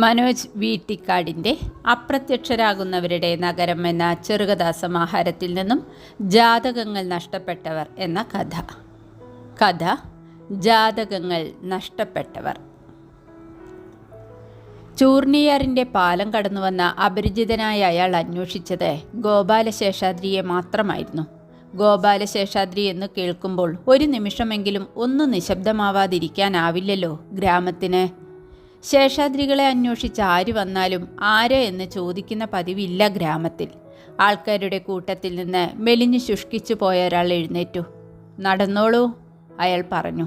മനോജ് വീട്ടിക്കാടിൻ്റെ അപ്രത്യക്ഷരാകുന്നവരുടെ നഗരം എന്ന ചെറുകഥാസമാഹാരത്തിൽ നിന്നും ജാതകങ്ങൾ നഷ്ടപ്പെട്ടവർ എന്ന കഥ ജാതകങ്ങൾ നഷ്ടപ്പെട്ടവർ. ചൂർണിയാറിൻ്റെ പാലം കടന്നുവന്ന അപരിചിതനായ അയാൾ അന്വേഷിച്ചത് ഗോപാലശേഷാദ്രിയെ മാത്രമായിരുന്നു. ഗോപാലശേഷാദ്രി എന്ന് കേൾക്കുമ്പോൾ ഒരു നിമിഷമെങ്കിലും ഒന്നും നിശബ്ദമാവാതിരിക്കാനാവില്ലല്ലോ ഗ്രാമത്തിന്. ശേഷാദ്രികളെ അന്വേഷിച്ച് ആര് വന്നാലും ആര് എന്ന് ചോദിക്കുന്ന പതിവില്ല ഗ്രാമത്തിൽ. ആൾക്കാരുടെ കൂട്ടത്തിൽ നിന്ന് മെലിഞ്ഞു ശുഷ്കിച്ചു പോയ ഒരാൾ എഴുന്നേറ്റു. നടന്നോളൂ, അയാൾ പറഞ്ഞു.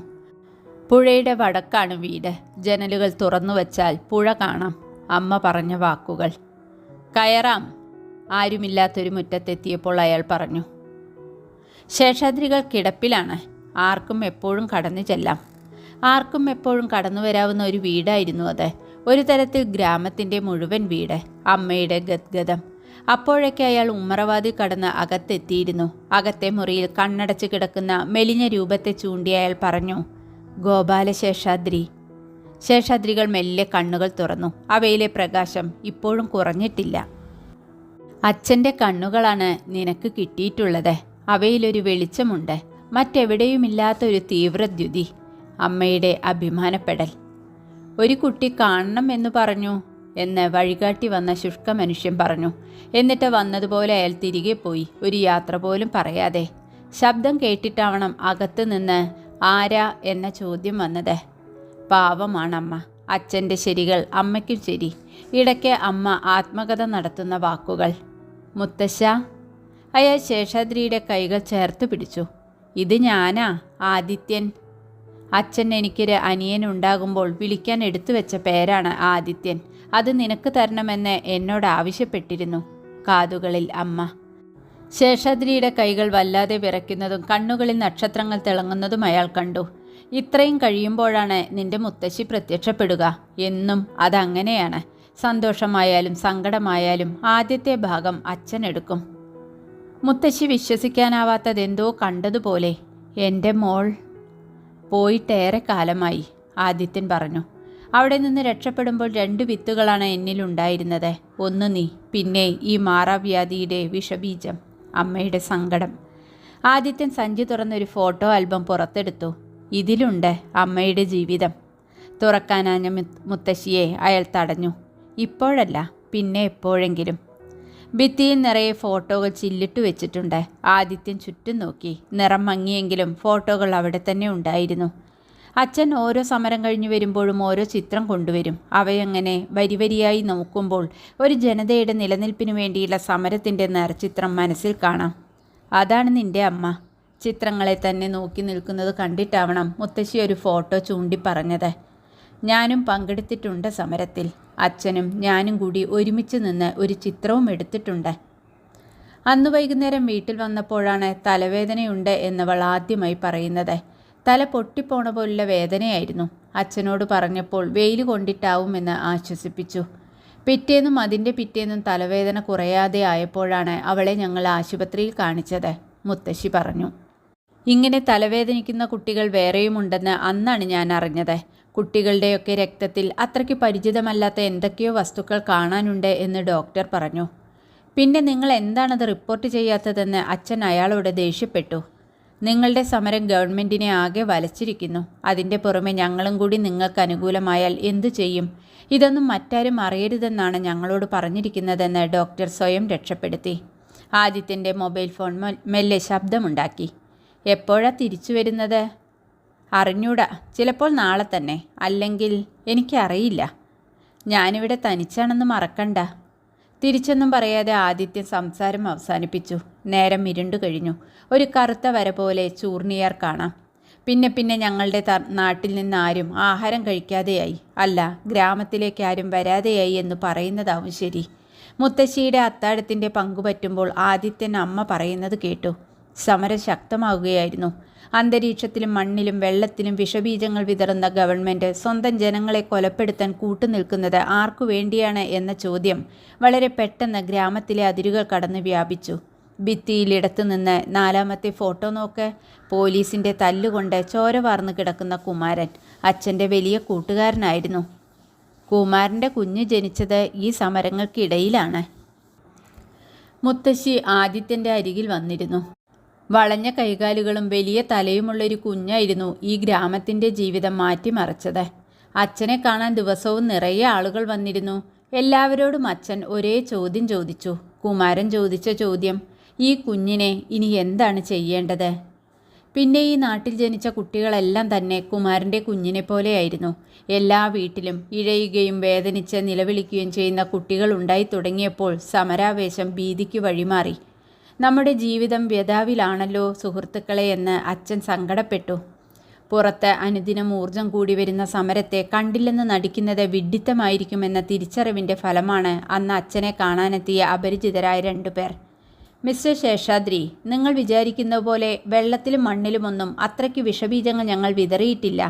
പുഴയുടെ വടക്കാണ് വീട്. ജനലുകൾ തുറന്നു വച്ചാൽ പുഴ കാണാം. അമ്മ പറഞ്ഞ വാക്കുകൾ. കയറാം, ആരുമില്ലാത്തൊരു മുറ്റത്തെത്തിയപ്പോൾ അയാൾ പറഞ്ഞു. ശേഷാദ്രികൾ കിടപ്പിലാണ്. ആർക്കും എപ്പോഴും കടന്നു ചെല്ലാം. ആർക്കും എപ്പോഴും കടന്നു വരാവുന്ന ഒരു വീടായിരുന്നു അത്. ഒരു തരത്തിൽ ഗ്രാമത്തിൻ്റെ മുഴുവൻ വീട്. അമ്മയുടെ ഗദ്ഗതം. അപ്പോഴൊക്കെ അയാൾ ഉമ്മറവാതിൽ കടന്ന് അകത്തെത്തിയിരുന്നു. അകത്തെ മുറിയിൽ കണ്ണടച്ച് കിടക്കുന്ന മെലിഞ്ഞ രൂപത്തെ ചൂണ്ടി അയാൾ പറഞ്ഞു, ഗോപാലശേഷാദ്രി. ശേഷാദ്രികൾ മെല്ലെ കണ്ണുകൾ തുറന്നു. അവയിലെ പ്രകാശം ഇപ്പോഴും കുറഞ്ഞിട്ടില്ല. അച്ഛൻ്റെ കണ്ണുകളാണ് നിനക്ക് കിട്ടിയിട്ടുള്ളത്. അവയിലൊരു വെളിച്ചമുണ്ട്, മറ്റെവിടെയുമില്ലാത്തൊരു തീവ്രദ്യുതി. അമ്മയുടെ അഭിമാനപ്പെടൽ. ഒരു കുട്ടി കാണണം എന്ന് പറഞ്ഞു എന്ന് വഴികാട്ടി വന്ന ശുഷ്ക മനുഷ്യൻ പറഞ്ഞു. എന്നിട്ട് വന്നതുപോലെ അയാൾ തിരികെ പോയി, ഒരു യാത്ര പോലും പറയാതെ. ശബ്ദം കേട്ടിട്ടാവണം അകത്ത് നിന്ന് ആരാ എന്ന ചോദ്യം വന്നത്. പാവമാണമ്മ. അച്ഛൻ്റെ ശരികൾ അമ്മയ്ക്കും ശരി. ഇടയ്ക്ക് അമ്മ ആത്മകഥ നടത്തുന്ന വാക്കുകൾ. മുത്തശ്ശ. അയാൾ ശേഷാദ്രിയുടെ കൈകൾ ചേർത്ത് പിടിച്ചു. ഇത് ഞാനാ, ആദിത്യൻ. അച്ഛൻ എനിക്കൊരു അനിയനുണ്ടാകുമ്പോൾ വിളിക്കാൻ എടുത്തു വെച്ച പേരാണ് ആദിത്യൻ. അത് നിനക്ക് തരണമെന്ന് എന്നോട് ആവശ്യപ്പെട്ടിരുന്നു. കാതുകളിൽ അമ്മ. ശേഷാദ്രിയുടെ കൈകൾ വല്ലാതെ വിറയ്ക്കുന്നതും കണ്ണുകളിൽ നക്ഷത്രങ്ങൾ തിളങ്ങുന്നതും അയാൾ കണ്ടു. ഇത്രയും കഴിയുമ്പോഴാണ് നിന്റെ മുത്തശ്ശി പ്രത്യക്ഷപ്പെടുക. എന്നും അതങ്ങനെയാണ്. സന്തോഷമായാലും സങ്കടമായാലും ആദ്യത്തെ ഭാഗം അച്ഛൻ എടുക്കും. മുത്തശ്ശി വിശ്വസിക്കാനാവാത്തതെന്തോ കണ്ടതുപോലെ. എൻ്റെ മോൾ പോയിട്ടേറെ കാലമായി, ആദിത്യൻ പറഞ്ഞു. അവിടെ നിന്ന് രക്ഷപ്പെടുമ്പോൾ 2 വിത്തുകളാണ് എന്നിലുണ്ടായിരുന്നത്. ഒന്ന് നീ, പിന്നെ ഈ മാറാവ്യാധിയുടെ വിഷബീജം. അമ്മയുടെ സങ്കടം. ആദിത്യൻ സഞ്ചി തുറന്നൊരു ഫോട്ടോ ആൽബം പുറത്തെടുത്തു. ഇതിലുണ്ട് അമ്മയുടെ ജീവിതം. തുറക്കാനാഞ്ഞ മുത്തശ്ശിയെ അയാൾ തടഞ്ഞു. ഇപ്പോഴല്ല, പിന്നെ എപ്പോഴെങ്കിലും. ഭിത്തിയിൽ നിറയെ ഫോട്ടോകൾ ചില്ലിട്ട് വെച്ചിട്ടുണ്ട്. ആദിത്യൻ ചുറ്റും നോക്കി. നിറം മങ്ങിയെങ്കിലും ഫോട്ടോകൾ അവിടെ തന്നെ ഉണ്ടായിരുന്നു. അച്ഛൻ ഓരോ സമരം കഴിഞ്ഞു വരുമ്പോഴും ഓരോ ചിത്രം കൊണ്ടുവരും. അവയങ്ങനെ വരിവരിയായി നോക്കുമ്പോൾ ഒരു ജനതയുടെ നിലനിൽപ്പിനു വേണ്ടിയുള്ള സമരത്തിൻ്റെ നേർചിത്രം മനസ്സിൽ കാണാം. അതാണ് നിന്റെ അമ്മ. ചിത്രങ്ങളെ തന്നെ നോക്കി നിൽക്കുന്നത് കണ്ടിട്ടാവണം മുത്തശ്ശി ഒരു ഫോട്ടോ ചൂണ്ടി പറഞ്ഞത്. ഞാനും പങ്കെടുത്തിട്ടുണ്ട് സമരത്തിൽ. അച്ഛനും ഞാനും കൂടി ഒരുമിച്ച് നിന്ന് ഒരു ചിത്രവും എടുത്തിട്ടുണ്ട്. അന്ന് വൈകുന്നേരം വീട്ടിൽ വന്നപ്പോഴാണ് തലവേദനയുണ്ട് എന്നവൾ ആദ്യമായി പറയുന്നത്. തല പൊട്ടിപ്പോണ പോലുള്ള വേദനയായിരുന്നു. അച്ഛനോട് പറഞ്ഞപ്പോൾ വെയിൽ കൊണ്ടിട്ടാവുമെന്ന് ആശ്വസിപ്പിച്ചു. പിറ്റേന്നും അതിൻ്റെ പിറ്റേന്നും തലവേദന കുറയാതെ ആയപ്പോഴാണ് അവളെ ഞങ്ങൾ ആശുപത്രിയിൽ കാണിച്ചത്, മുത്തശ്ശി പറഞ്ഞു. ഇങ്ങനെ തലവേദനിക്കുന്ന കുട്ടികൾ വേറെയുമുണ്ടെന്ന് അന്നാണ് ഞാൻ അറിഞ്ഞത്. കുട്ടികളുടെയൊക്കെ രക്തത്തിൽ അത്രയ്ക്ക് പരിചിതമല്ലാത്ത എന്തൊക്കെയോ വസ്തുക്കൾ കാണാനുണ്ട് എന്ന് ഡോക്ടർ പറഞ്ഞു. പിന്നെ നിങ്ങൾ എന്താണത് റിപ്പോർട്ട് ചെയ്യാത്തതെന്ന് അച്ഛൻ അയാളോട് ദേഷ്യപ്പെട്ടു. നിങ്ങളുടെ സമരം ഗവൺമെൻറ്റിനെ ആകെ വലച്ചിരിക്കുന്നു. അതിൻ്റെ പുറമെ ഞങ്ങളും കൂടി നിങ്ങൾക്ക് അനുകൂലമായാൽ എന്തു ചെയ്യും? ഇതൊന്നും മറ്റാരും അറിയരുതെന്നാണ് ഞങ്ങളോട് പറഞ്ഞിരിക്കുന്നതെന്ന് ഡോക്ടർ സ്വയം രക്ഷപ്പെടുത്തി. ആദിത്യൻ്റെ മൊബൈൽ ഫോൺ മെല്ലെ ശബ്ദമുണ്ടാക്കി. എപ്പോഴാ തിരിച്ചു വരുന്നത്? അറിഞ്ഞൂടാ. ചിലപ്പോൾ നാളെ തന്നെ, അല്ലെങ്കിൽ എനിക്കറിയില്ല. ഞാനിവിടെ തനിച്ചാണെന്ന് മറക്കണ്ട. തിരിച്ചൊന്നും പറയാതെ ആദിത്യൻ സംസാരം അവസാനിപ്പിച്ചു. നേരം ഇരുണ്ടു കഴിഞ്ഞു. ഒരു കറുത്ത വര പോലെ ചൂർണിയാർ കാണാം. പിന്നെ ഞങ്ങളുടെ നാട്ടിൽ നിന്ന് ആരും ആഹാരം കഴിക്കാതെയായി, അല്ല ഗ്രാമത്തിലേക്ക് ആരും വരാതെയായി എന്ന് പറയുന്നതാവും ശരി. മുത്തശ്ശിയുടെ അത്താഴത്തിൻ്റെ പങ്കുപറ്റുമ്പോൾ ആദിത്യൻ അമ്മ പറയുന്നത് കേട്ടു. സമരം ശക്തമാവുകയായിരുന്നു. അന്തരീക്ഷത്തിലും മണ്ണിലും വെള്ളത്തിലും വിഷബീജങ്ങൾ വിതറുന്ന ഗവൺമെൻറ് സ്വന്തം ജനങ്ങളെ കൊലപ്പെടുത്താൻ കൂട്ടുനിൽക്കുന്നത് ആർക്കു വേണ്ടിയാണ് എന്ന ചോദ്യം വളരെ പെട്ടെന്ന് ഗ്രാമത്തിലെ അതിരുകൾ കടന്ന് വ്യാപിച്ചു. ഭിത്തിയിലിടത്തു നിന്ന് 4ാമത്തെ ഫോട്ടോ നോക്ക്. പോലീസിൻ്റെ തല്ലുകൊണ്ട് ചോര വാർന്നു കിടക്കുന്ന കുമാരൻ. അച്ഛൻ്റെ വലിയ കൂട്ടുകാരനായിരുന്നു. കുമാരൻ്റെ കുഞ്ഞ് ജനിച്ചത് ഈ സമരങ്ങൾക്കിടയിലാണ്. മുത്തശ്ശി ആദിത്യൻ്റെ അരികിൽ വന്നിരുന്നു. വളഞ്ഞ കൈകാലുകളും വലിയ തലയുമുള്ളൊരു കുഞ്ഞായിരുന്നു ഈ ഗ്രാമത്തിൻ്റെ ജീവിതം മാറ്റിമറിച്ചത്. അച്ഛനെ കാണാൻ ദിവസവും നിറയെ ആളുകൾ വന്നിരുന്നു. എല്ലാവരോടും അച്ഛൻ ഒരേ ചോദ്യം ചോദിച്ചു. കുമാരൻ ചോദിച്ച ചോദ്യം, ഈ കുഞ്ഞിനെ ഇനി എന്താണ് ചെയ്യേണ്ടത്? പിന്നെ ഈ നാട്ടിൽ ജനിച്ച കുട്ടികളെല്ലാം തന്നെ കുമാരൻ്റെ കുഞ്ഞിനെ പോലെയായിരുന്നു. എല്ലാ വീട്ടിലും ഇഴയുകയും വേദനിച്ച് നിലവിളിക്കുകയും ചെയ്യുന്ന കുട്ടികൾ ഉണ്ടായി തുടങ്ങിയപ്പോൾ സമരാവേശം ഭീതിക്ക് വഴിമാറി. നമ്മുടെ ജീവിതം വ്യഥാവിലാണല്ലോ സുഹൃത്തുക്കളെ എന്ന് അച്ഛൻ സങ്കടപ്പെട്ടു. പുറത്ത് അനുദിനം ഊർജം കൂടി വരുന്ന സമരത്തെ കണ്ടില്ലെന്ന് നടിക്കുന്നത് വിഡ്ഢിത്തമായിരിക്കുമെന്ന തിരിച്ചറിവിൻ്റെ ഫലമാണ് അന്ന് അച്ഛനെ കാണാനെത്തിയ അപരിചിതരായ 2 പേർ. മിസ്റ്റർ ശേഷാദ്രി, നിങ്ങൾ വിചാരിക്കുന്ന പോലെ വെള്ളത്തിലും മണ്ണിലുമൊന്നും അത്രയ്ക്ക് വിഷബീജങ്ങൾ ഞങ്ങൾ വിതറിയിട്ടില്ല.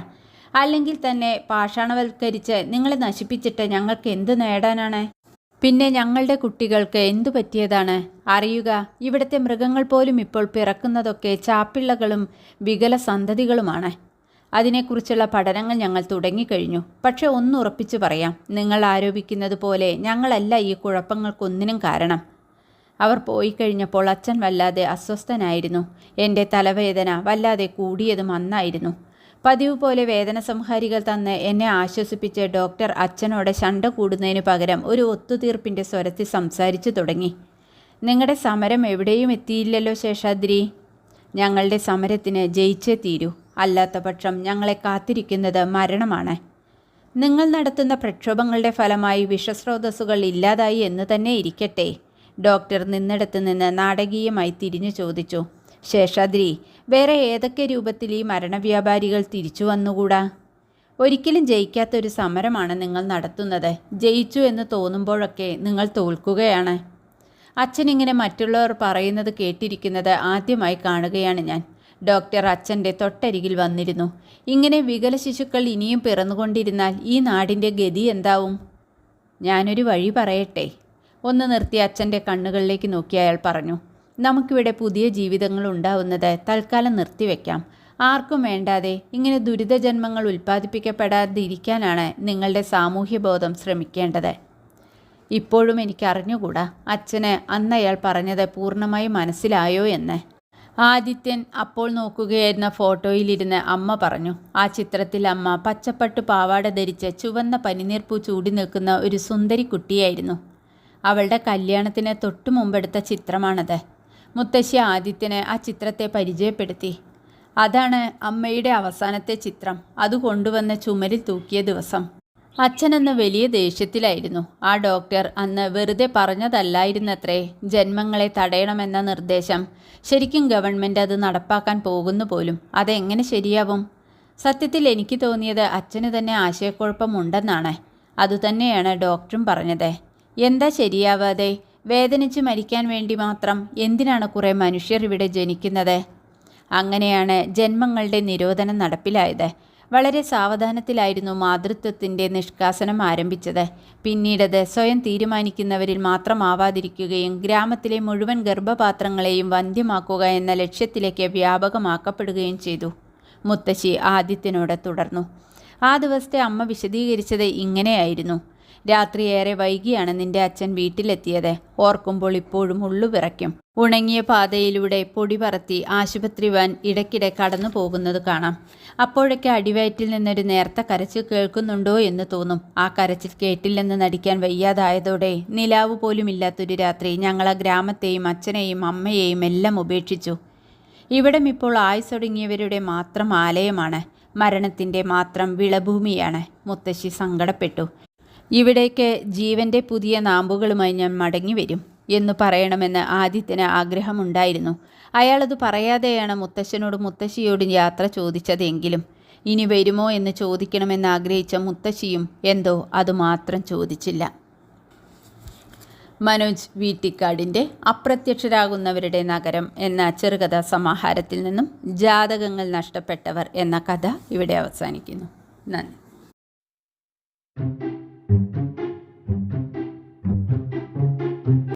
അല്ലെങ്കിൽ തന്നെ പാഷാണവൽക്കരിച്ച് നിങ്ങളെ നശിപ്പിച്ചിട്ട് ഞങ്ങൾക്ക് എന്ത് നേടാനാണ്? പിന്നെ ഞങ്ങളുടെ കുട്ടികൾക്ക് എന്തു പറ്റിയതാണ്? അറിയുക, ഇവിടുത്തെ മൃഗങ്ങൾ പോലും ഇപ്പോൾ പിറക്കുന്നതൊക്കെ ചാപ്പിള്ളകളും വികല സന്തതികളുമാണ്. അതിനെക്കുറിച്ചുള്ള പഠനങ്ങൾ ഞങ്ങൾ തുടങ്ങിക്കഴിഞ്ഞു. പക്ഷെ ഒന്നുറപ്പിച്ചു പറയാം, നിങ്ങൾ ആരോപിക്കുന്നത് പോലെ ഞങ്ങളല്ല ഈ കുഴപ്പങ്ങൾക്കൊന്നിനും കാരണം. അവർ പോയി കഴിഞ്ഞപ്പോൾ അച്ഛൻ വല്ലാതെ അസ്വസ്ഥനായിരുന്നു. എൻ്റെ തലവേദന വല്ലാതെ കൂടിയതും അന്നായിരുന്നു. പതിവ് പോലെ വേദന സംഹാരികൾ തന്ന് എന്നെ ആശ്വസിപ്പിച്ച് ഡോക്ടർ അച്ഛനോട് ശണ്ട കൂടുന്നതിന് പകരം ഒരു ഒത്തുതീർപ്പിൻ്റെ സ്വരത്തിൽ സംസാരിച്ചു തുടങ്ങി. നിങ്ങളുടെ സമരം എവിടെയും എത്തിയില്ലല്ലോ ശേഷാദ്രി. ഞങ്ങളുടെ സമരത്തിന് ജയിച്ചേ തീരൂ. അല്ലാത്ത പക്ഷം ഞങ്ങളെ കാത്തിരിക്കുന്നത് മരണമാണ്. നിങ്ങൾ നടത്തുന്ന പ്രക്ഷോഭങ്ങളുടെ ഫലമായി വിഷസ്രോതസ്സുകൾ ഇല്ലാതായി എന്ന് തന്നെ ഇരിക്കട്ടെ. ഡോക്ടർ നിന്നിടത്ത് നിന്ന് നാടകീയമായി തിരിഞ്ഞു ചോദിച്ചു. ശേഷാദ്രി, വേറെ ഏതൊക്കെ രൂപത്തിൽ ഈ മരണവ്യാപാരികൾ തിരിച്ചു വന്നുകൂടാ? ഒരിക്കലും ജയിക്കാത്തൊരു സമരമാണ് നിങ്ങൾ നടത്തുന്നത്. ജയിച്ചു എന്ന് തോന്നുമ്പോഴൊക്കെ നിങ്ങൾ തോൽക്കുകയാണ്. അച്ഛനിങ്ങനെ മറ്റുള്ളവർ പറയുന്നത് കേട്ടിരിക്കുന്നത് ആദ്യമായി കാണുകയാണ് ഞാൻ. ഡോക്ടർ അച്ഛൻ്റെ തൊട്ടരികിൽ വന്നിരുന്നു. ഇങ്ങനെ വികല ശിശുക്കൾ ഇനിയും പിറന്നുകൊണ്ടിരുന്നാൽ ഈ നാടിൻ്റെ ഗതി എന്താവും? ഞാനൊരു വഴി പറയട്ടെ. ഒന്ന് നിർത്തി അച്ഛൻ്റെ കണ്ണുകളിലേക്ക് നോക്കി അയാൾ പറഞ്ഞു. നമുക്കിവിടെ പുതിയ ജീവിതങ്ങൾ ഉണ്ടാവുന്നത് തൽക്കാലം നിർത്തിവെക്കാം. ആർക്കും വേണ്ടാതെ ഇങ്ങനെ ദുരിതജന്മങ്ങൾ ഉൽപ്പാദിപ്പിക്കപ്പെടാതിരിക്കാനാണ് നിങ്ങളുടെ സാമൂഹ്യബോധം ശ്രമിക്കേണ്ടത്. ഇപ്പോഴും എനിക്ക് അറിഞ്ഞുകൂടാ അച്ഛന് അന്ന് അയാൾ പറഞ്ഞത് പൂർണ്ണമായി മനസ്സിലായോ എന്ന്. ആദിത്യൻ അപ്പോൾ നോക്കുകയായിരുന്ന ഫോട്ടോയിലിരുന്ന് അമ്മ പറഞ്ഞു. ആ ചിത്രത്തിൽ അമ്മ പച്ചപ്പട്ടു പാവാട ധരിച്ച് ചുവന്ന പനിനീർപ്പൂ ചൂടി നിൽക്കുന്ന ഒരു സുന്ദരി കുട്ടിയായിരുന്നു. അവളുടെ കല്യാണത്തിന് തൊട്ടു മുമ്പെടുത്ത ചിത്രമാണത്. മുത്തശ്ശി ആദിത്യന് ആ ചിത്രത്തെ പരിചയപ്പെടുത്തി. അതാണ് അമ്മയുടെ അവസാനത്തെ ചിത്രം. അത് കൊണ്ടുവന്ന് ചുമരിൽ തൂക്കിയ ദിവസം. അച്ഛനെന്ന് വലിയ ദേഷ്യത്തിലായിരുന്നു. ആ ഡോക്ടർ അന്ന് വെറുതെ പറഞ്ഞതല്ലായിരുന്നത്രേ ജന്മങ്ങളെ തടയണമെന്ന നിർദ്ദേശം. ശരിക്കും ഗവൺമെൻറ് അത് നടപ്പാക്കാൻ പോകുന്നു പോലും. അതെങ്ങനെ ശരിയാവും? സത്യത്തിൽ എനിക്ക് തോന്നിയത് അച്ഛന് തന്നെ ആശയക്കുഴപ്പമുണ്ടെന്നാണ്. അതുതന്നെയാണ് ഡോക്ടറും പറഞ്ഞത്. എന്താ ശരിയാവാതെ? വേദനിച്ച് മരിക്കാൻ വേണ്ടി മാത്രം എന്തിനാണ് കുറേ മനുഷ്യർ ഇവിടെ ജനിക്കുന്നത്? അങ്ങനെയാണ് ജന്മങ്ങളുടെ നിരോധനം നടപ്പിലായത്. വളരെ സാവധാനത്തിലായിരുന്നു മാതൃത്വത്തിൻ്റെ നിഷ്കാസനം ആരംഭിച്ചത്. പിന്നീടത് സ്വയം തീരുമാനിക്കുന്നവരിൽ മാത്രമാവാതിരിക്കുകയും ഗ്രാമത്തിലെ മുഴുവൻ ഗർഭപാത്രങ്ങളെയും വന്ധ്യമാക്കുക എന്ന ലക്ഷ്യത്തിലേക്ക് വ്യാപകമാക്കപ്പെടുകയും ചെയ്തു. മുത്തശ്ശി ആദിത്യനോട് തുടർന്നു. ആ ദിവസത്തെ അമ്മ വിശദീകരിച്ചത് ഇങ്ങനെയായിരുന്നു. രാത്രി ഏറെ വൈകിയാണ് നിന്റെ അച്ഛൻ വീട്ടിലെത്തിയത്. ഓർക്കുമ്പോൾ ഇപ്പോഴും ഉള്ളുവിറയ്ക്കും. ഉണങ്ങിയ പാതയിലൂടെ പൊടി പറത്തി ആശുപത്രി വാൻ ഇടയ്ക്കിടെ കടന്നു പോകുന്നത് കാണാം. അപ്പോഴൊക്കെ അടിവയറ്റിൽ നിന്നൊരു നേർത്ത കരച്ചിൽ കേൾക്കുന്നുണ്ടോ എന്ന് തോന്നും. ആ കരച്ചിൽ കേട്ടില്ലെന്ന് നടിക്കാൻ വയ്യാതായതോടെ നിലാവ് പോലും ഇല്ലാത്തൊരു രാത്രി ഞങ്ങൾ ആ ഗ്രാമത്തെയും അച്ഛനെയും അമ്മയെയും എല്ലാം ഉപേക്ഷിച്ചു. ഇവിടം ഇപ്പോൾ ആയുസൊടുങ്ങിയവരുടെ മാത്രം ആലയമാണ്. മരണത്തിൻ്റെ മാത്രം വിളഭൂമിയാണ്. മുത്തശ്ശി സങ്കടപ്പെട്ടു. ഇവിടേക്ക് ജീവൻ്റെ പുതിയ നാമ്പുകളുമായി ഞാൻ മടങ്ങി വരും എന്നു പറയണമെന്ന് ആദിത്യന് ആഗ്രഹമുണ്ടായിരുന്നു. അയാളത് പറയാതെയാണ് മുത്തശ്ശനോടും മുത്തശ്ശിയോടും യാത്ര ചോദിച്ചതെങ്കിലും ഇനി വരുമോ എന്ന് ചോദിക്കണമെന്ന് ആഗ്രഹിച്ച മുത്തശ്ശിയും എന്തോ അതുമാത്രം ചോദിച്ചില്ല. മനോജ് വീട്ടിക്കാടിൻ്റെ അപ്രത്യക്ഷരാകുന്നവരുടെ നഗരം എന്ന ചെറുകഥാ സമാഹാരത്തിൽ നിന്നും ജാതകങ്ങൾ നഷ്ടപ്പെട്ടവർ എന്ന കഥ ഇവിടെ അവസാനിക്കുന്നു. നന്ദി.